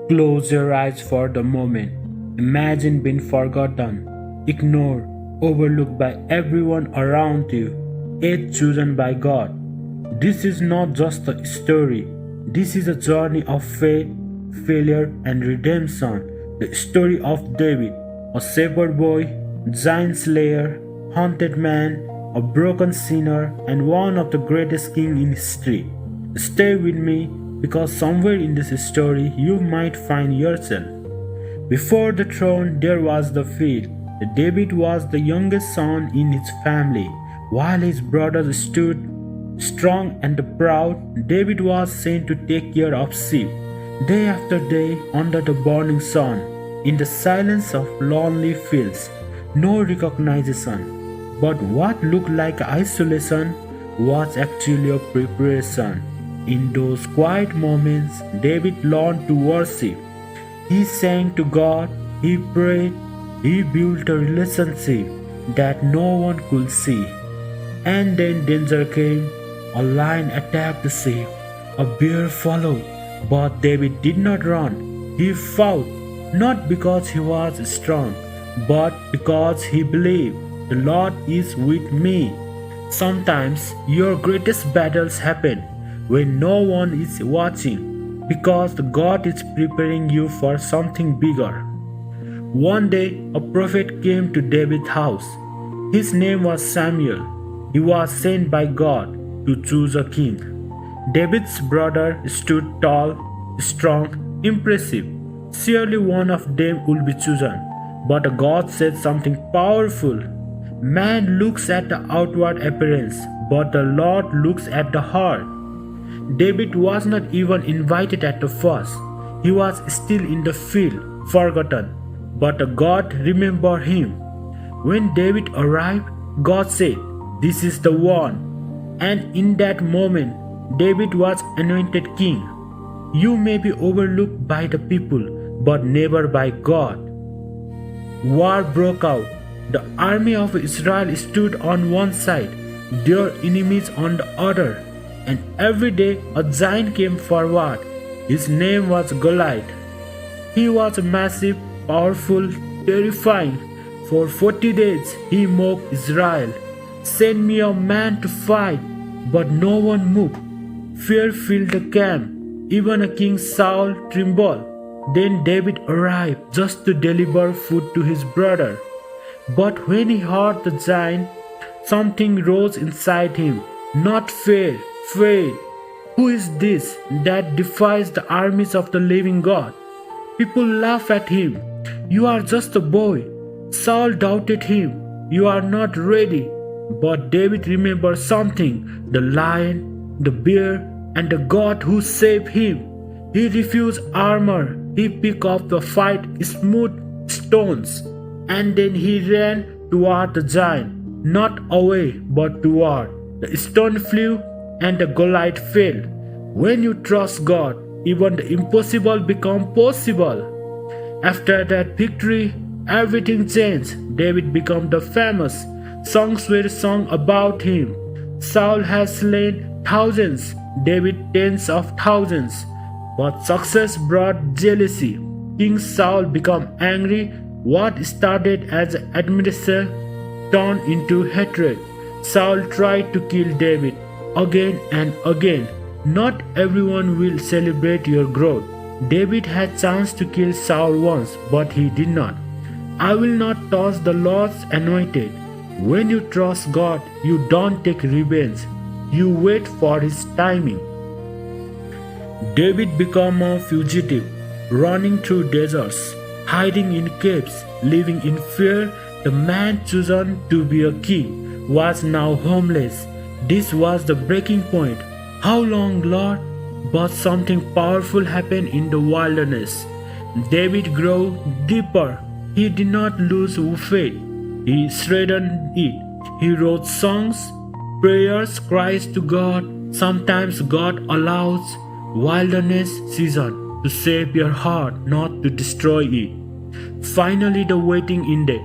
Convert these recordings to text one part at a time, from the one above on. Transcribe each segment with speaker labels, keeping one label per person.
Speaker 1: Close your eyes for the moment. Imagine being forgotten, ignored, overlooked by everyone around you, yet chosen by God. This is not just a story, this is a journey of faith, failure, and redemption. The story of David, a shepherd boy, giant slayer, haunted man, a broken sinner, and one of the greatest kings in history. Stay with me because somewhere in this story you might find yourself. Before the throne there was the field. David was the youngest son in his family. While his brothers stood strong and proud, David was sent to take care of sheep. Day after day, under the burning sun, in the silence of lonely fields, no recognition. But what looked like isolation was actually a preparation. In those quiet moments, David learned to worship. He sang to God, he prayed, he built a relationship that no one could see. And then danger came. A lion attacked the sheep. A bear followed. But David did not run. He fought, not because he was strong, but because he believed, the Lord is with me. Sometimes your greatest battles happen when no one is watching, because God is preparing you for something bigger. One day, a prophet came to David's house. His name was Samuel. He was sent by God to choose a king. David's brother stood tall, strong, impressive. Surely one of them would be chosen. But God said something powerful. Man looks at the outward appearance, but the Lord looks at the heart. David was not even invited at the first. He was still in the field, forgotten. But God remembered him. When David arrived, God said, "This is the one." And in that moment, David was anointed king. You may be overlooked by the people, but never by God. War broke out. The army of Israel stood on one side, their enemies on the other. And every day a giant came forward. His name was Goliath. He was massive, powerful, terrifying. For 40 days he mocked Israel. "Send me a man to fight." But no one moved. Fear filled the camp. Even King Saul trembled. Then David arrived just to deliver food to his brother. But when he heard the giant, something rose inside him. Not fear, faith. Who is this that defies the armies of the living God? People laugh at him. You are just a boy. Saul doubted him. You are not ready. But David remembered something: the lion, the bear, and the God who saved him. He refused armor. He picked up the fight smooth stones. And then he ran toward the giant. Not away, but toward. The stone flew and the Goliath fell. When you trust God, even the impossible becomes possible. After that victory, everything changed. David became the famous. Songs were sung about him. Saul has slain thousands, David tens of thousands. But success brought jealousy. King Saul became angry. What started as admiration turned into hatred. Saul tried to kill David again and again. Not everyone will celebrate your growth. David had chance to kill Saul once, but he did not. I will not touch the Lord's anointed. When you trust God, you don't take revenge. You wait for his timing. David became a fugitive, running through deserts, hiding in caves, living in fear. The man chosen to be a king was now homeless. This was the breaking point. How long, Lord? But something powerful happened in the wilderness. David grew deeper. He did not lose faith. He strengthened it. He wrote songs, prayers, cries to God. Sometimes God allows wilderness season to shape your heart, not to destroy it. Finally, the waiting ended.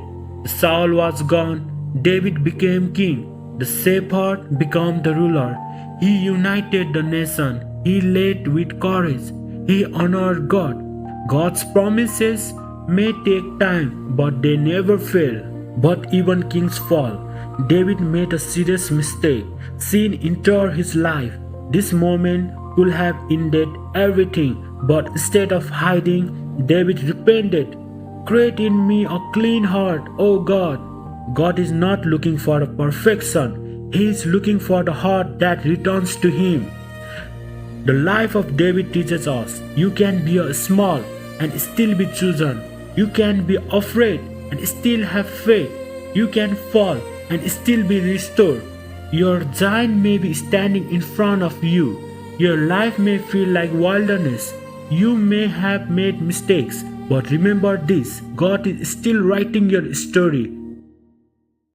Speaker 1: Saul was gone. David became king. The shepherd became the ruler. He united the nation. He led with courage. He honored God. God's promises may take time, but they never fail. But even King Saul, David made a serious mistake. Sin entered his life. This moment could have ended everything, but instead of hiding, David repented. Create in me a clean heart, O God. God is not looking for a perfection. He is looking for the heart that returns to Him. The life of David teaches us you can be small and still be chosen. You can be afraid and still have faith. You can fall and still be restored. Your giant may be standing in front of you. Your life may feel like wilderness. You may have made mistakes, but remember this: God is still writing your story.